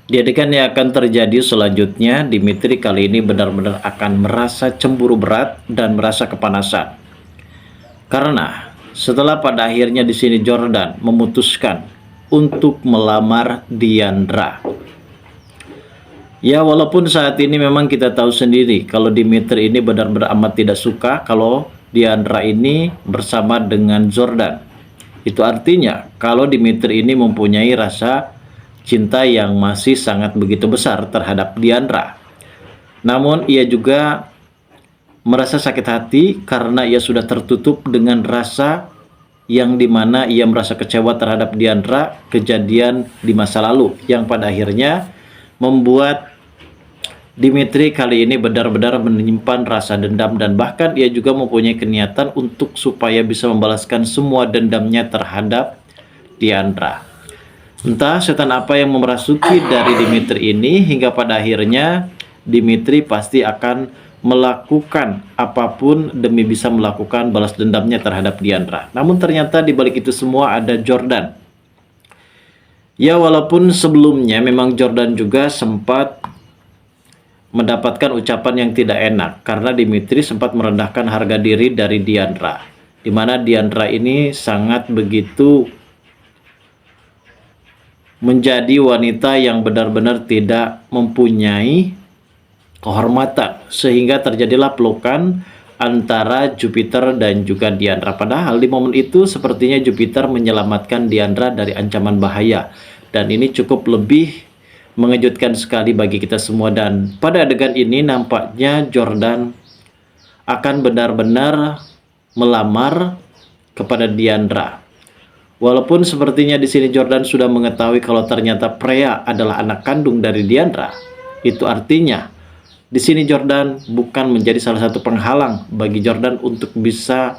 Di adegan yang akan terjadi selanjutnya, Dimitri kali ini benar-benar akan merasa cemburu berat dan merasa kepanasan. Karena setelah pada akhirnya di sini Jordan memutuskan untuk melamar Diandra. Ya, walaupun saat ini memang kita tahu sendiri kalau Dimitri ini benar-benar amat tidak suka kalau Diandra ini bersama dengan Jordan. Itu artinya kalau Dimitri ini mempunyai rasa cinta yang masih sangat begitu besar terhadap Diandra. Namun ia juga merasa sakit hati karena ia sudah tertutup dengan rasa yang dimana ia merasa kecewa terhadap Diandra kejadian di masa lalu yang pada akhirnya membuat Dimitri kali ini benar-benar menyimpan rasa dendam dan bahkan ia juga mempunyai keniatan untuk supaya bisa membalaskan semua dendamnya terhadap Diandra. Entah setan apa yang memerasuki dari Dimitri ini hingga pada akhirnya Dimitri pasti akan melakukan apapun demi bisa melakukan balas dendamnya terhadap Diandra. Namun ternyata di balik itu semua ada Jordan. Ya, walaupun sebelumnya memang Jordan juga sempat mendapatkan ucapan yang tidak enak karena Dimitri sempat merendahkan harga diri dari Diandra, di mana Diandra ini sangat begitu menjadi wanita yang benar-benar tidak mempunyai kehormatan sehingga terjadilah pelukan antara Jupiter dan juga Diandra. Padahal di momen itu sepertinya Jupiter menyelamatkan Diandra dari ancaman bahaya dan ini cukup lebih mengejutkan sekali bagi kita semua. Dan pada adegan ini nampaknya Jordan akan benar-benar melamar kepada Diandra. Walaupun sepertinya di sini Jordan sudah mengetahui kalau ternyata Freya adalah anak kandung dari Diandra. Itu artinya di sini Jordan bukan menjadi salah satu penghalang bagi Jordan untuk bisa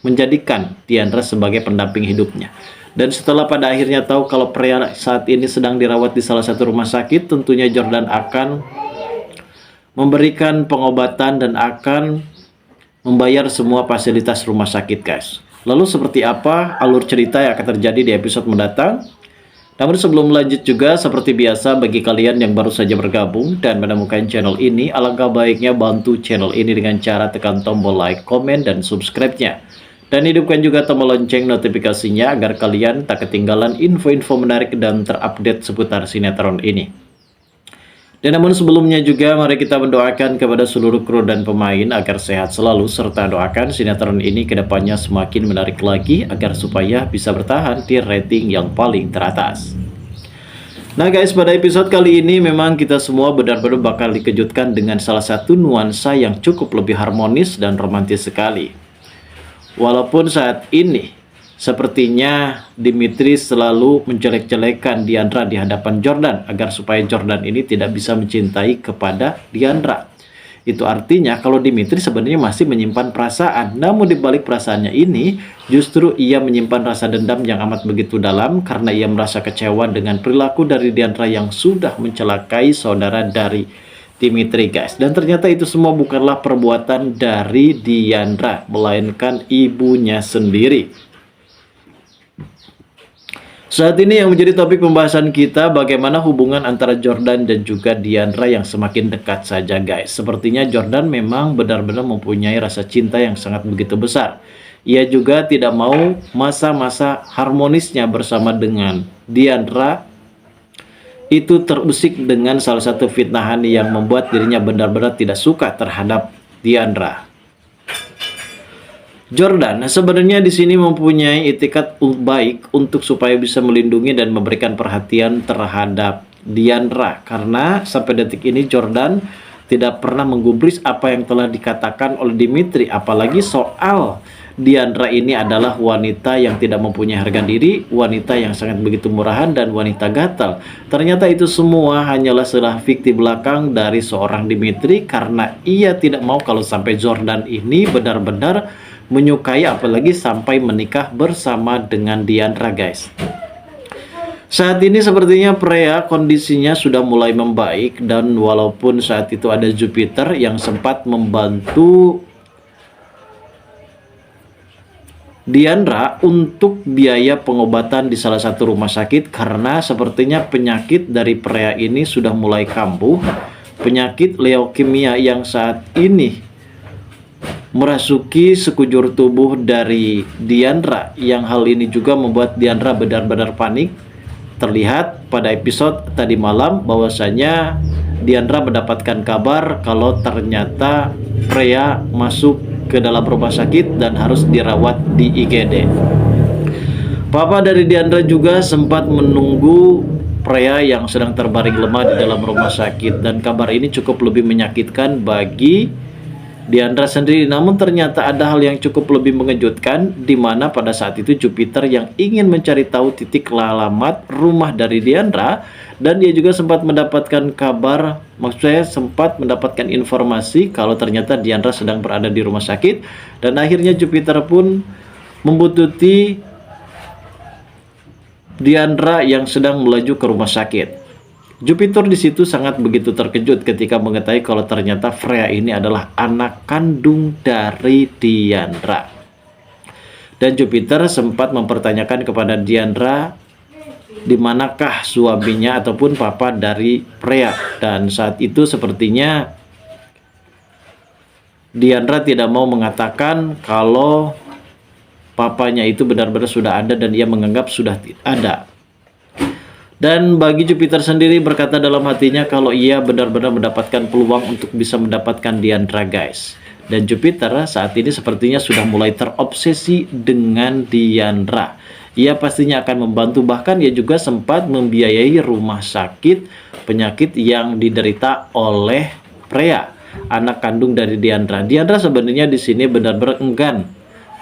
menjadikan Diandra sebagai pendamping hidupnya. Dan setelah pada akhirnya tahu kalau Freya saat ini sedang dirawat di salah satu rumah sakit, tentunya Jordan akan memberikan pengobatan dan akan membayar semua fasilitas rumah sakit, guys. Lalu seperti apa alur cerita yang akan terjadi di episode mendatang? Namun sebelum lanjut juga, seperti biasa bagi kalian yang baru saja bergabung dan menemukan channel ini, alangkah baiknya bantu channel ini dengan cara tekan tombol like, komen, dan subscribe-nya. Dan hidupkan juga tombol lonceng notifikasinya agar kalian tak ketinggalan info-info menarik dan terupdate seputar sinetron ini. Dan namun sebelumnya juga mari kita mendoakan kepada seluruh kru dan pemain agar sehat selalu serta doakan sinetron ini kedepannya semakin menarik lagi agar supaya bisa bertahan di rating yang paling teratas. Nah guys, pada episode kali ini memang kita semua benar-benar bakal dikejutkan dengan salah satu nuansa yang cukup lebih harmonis dan romantis sekali. Walaupun saat ini sepertinya Dimitri selalu menjelek-jelekan Diandra di hadapan Jordan agar supaya Jordan ini tidak bisa mencintai kepada Diandra. Itu artinya kalau Dimitri sebenarnya masih menyimpan perasaan, namun di balik perasaannya ini justru ia menyimpan rasa dendam yang amat begitu dalam karena ia merasa kecewa dengan perilaku dari Diandra yang sudah mencelakai saudara dari Dimitri, guys. Dan ternyata itu semua bukanlah perbuatan dari Diandra, melainkan ibunya sendiri. Saat ini yang menjadi topik pembahasan kita bagaimana hubungan antara Jordan dan juga Diandra yang semakin dekat saja, guys. Sepertinya Jordan memang benar-benar mempunyai rasa cinta yang sangat begitu besar. Ia juga tidak mau masa-masa harmonisnya bersama dengan Diandra itu terusik dengan salah satu fitnahan yang membuat dirinya benar-benar tidak suka terhadap Diandra. Jordan sebenarnya di sini mempunyai itikat baik untuk supaya bisa melindungi dan memberikan perhatian terhadap Diandra karena sampai detik ini Jordan tidak pernah menggubris apa yang telah dikatakan oleh Dimitri, apalagi soal Diandra ini adalah wanita yang tidak mempunyai harga diri, wanita yang sangat begitu murahan, dan wanita gatal. Ternyata itu semua hanyalah selah fiktif belakang dari seorang Dimitri karena ia tidak mau kalau sampai Jordan ini benar-benar menyukai apalagi sampai menikah bersama dengan Diandra, guys. Saat ini sepertinya Freya kondisinya sudah mulai membaik dan walaupun saat itu ada Jupiter yang sempat membantu Diandra untuk biaya pengobatan di salah satu rumah sakit karena sepertinya penyakit dari pria ini sudah mulai kambuh. Penyakit leukemia yang saat ini merasuki sekujur tubuh dari Diandra, yang hal ini juga membuat Diandra benar-benar panik. Terlihat pada episode tadi malam bahwasanya Diandra mendapatkan kabar kalau ternyata pria masuk ke dalam rumah sakit dan harus dirawat di IGD. Papa dari Diandra juga sempat menunggu pria yang sedang terbaring lemah di dalam rumah sakit, dan kabar ini cukup lebih menyakitkan bagi Diandra sendiri. Namun ternyata ada hal yang cukup lebih mengejutkan, di mana pada saat itu Jupiter yang ingin mencari tahu titik alamat rumah dari Diandra, dan dia juga sempat mendapatkan kabar, maksud saya sempat mendapatkan informasi kalau ternyata Diandra sedang berada di rumah sakit, dan akhirnya Jupiter pun membuntuti Diandra yang sedang melaju ke rumah sakit. Jupiter di situ sangat begitu terkejut ketika mengetahui kalau ternyata Freya ini adalah anak kandung dari Diandra. Dan Jupiter sempat mempertanyakan kepada Diandra di manakah suaminya ataupun papa dari Freya. Dan saat itu sepertinya Diandra tidak mau mengatakan kalau papanya itu benar-benar sudah ada dan ia menganggap sudah ada. Dan bagi Jupiter sendiri berkata dalam hatinya kalau ia benar-benar mendapatkan peluang untuk bisa mendapatkan Diandra, guys. Dan Jupiter saat ini sepertinya sudah mulai terobsesi dengan Diandra. Ia pastinya akan membantu, bahkan ia juga sempat membiayai rumah sakit penyakit yang diderita oleh Freya, anak kandung dari Diandra. Diandra sebenarnya di sini benar-benar enggan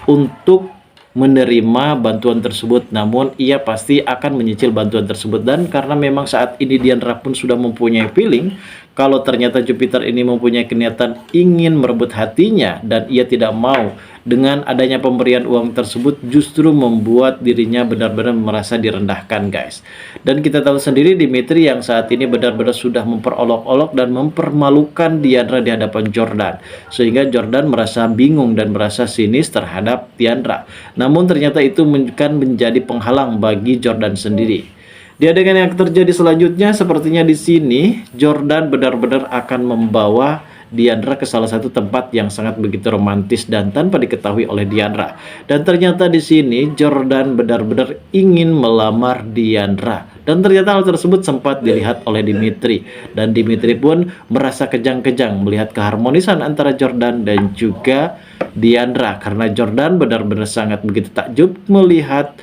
untuk menerima bantuan tersebut, namun ia pasti akan menyicil bantuan tersebut. Dan karena memang saat ini Diandra pun sudah mempunyai feeling kalau ternyata Jupiter ini mempunyai niatan ingin merebut hatinya, dan ia tidak mau dengan adanya pemberian uang tersebut justru membuat dirinya benar-benar merasa direndahkan, guys. Dan kita tahu sendiri Dimitri yang saat ini benar-benar sudah memperolok-olok dan mempermalukan Diandra di hadapan Jordan, sehingga Jordan merasa bingung dan merasa sinis terhadap Diandra. Namun ternyata itu akan menjadi penghalang bagi Jordan sendiri. Di adegan yang terjadi selanjutnya, sepertinya di sini Jordan benar-benar akan membawa Diandra ke salah satu tempat yang sangat begitu romantis dan tanpa diketahui oleh Diandra. Dan ternyata di sini Jordan benar-benar ingin melamar Diandra. Dan ternyata hal tersebut sempat dilihat oleh Dimitri. Dan Dimitri pun merasa kejang-kejang melihat keharmonisan antara Jordan dan juga Diandra. Karena Jordan benar-benar sangat begitu takjub melihat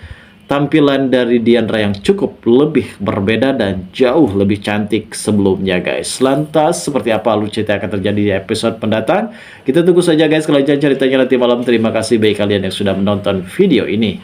tampilan dari Diandra yang cukup lebih berbeda dan jauh lebih cantik sebelumnya, guys. Lantas seperti apa alur cerita akan terjadi di episode mendatang? Kita tunggu saja, guys, kelanjutan ceritanya nanti malam. Terima kasih bagi kalian yang sudah menonton video ini.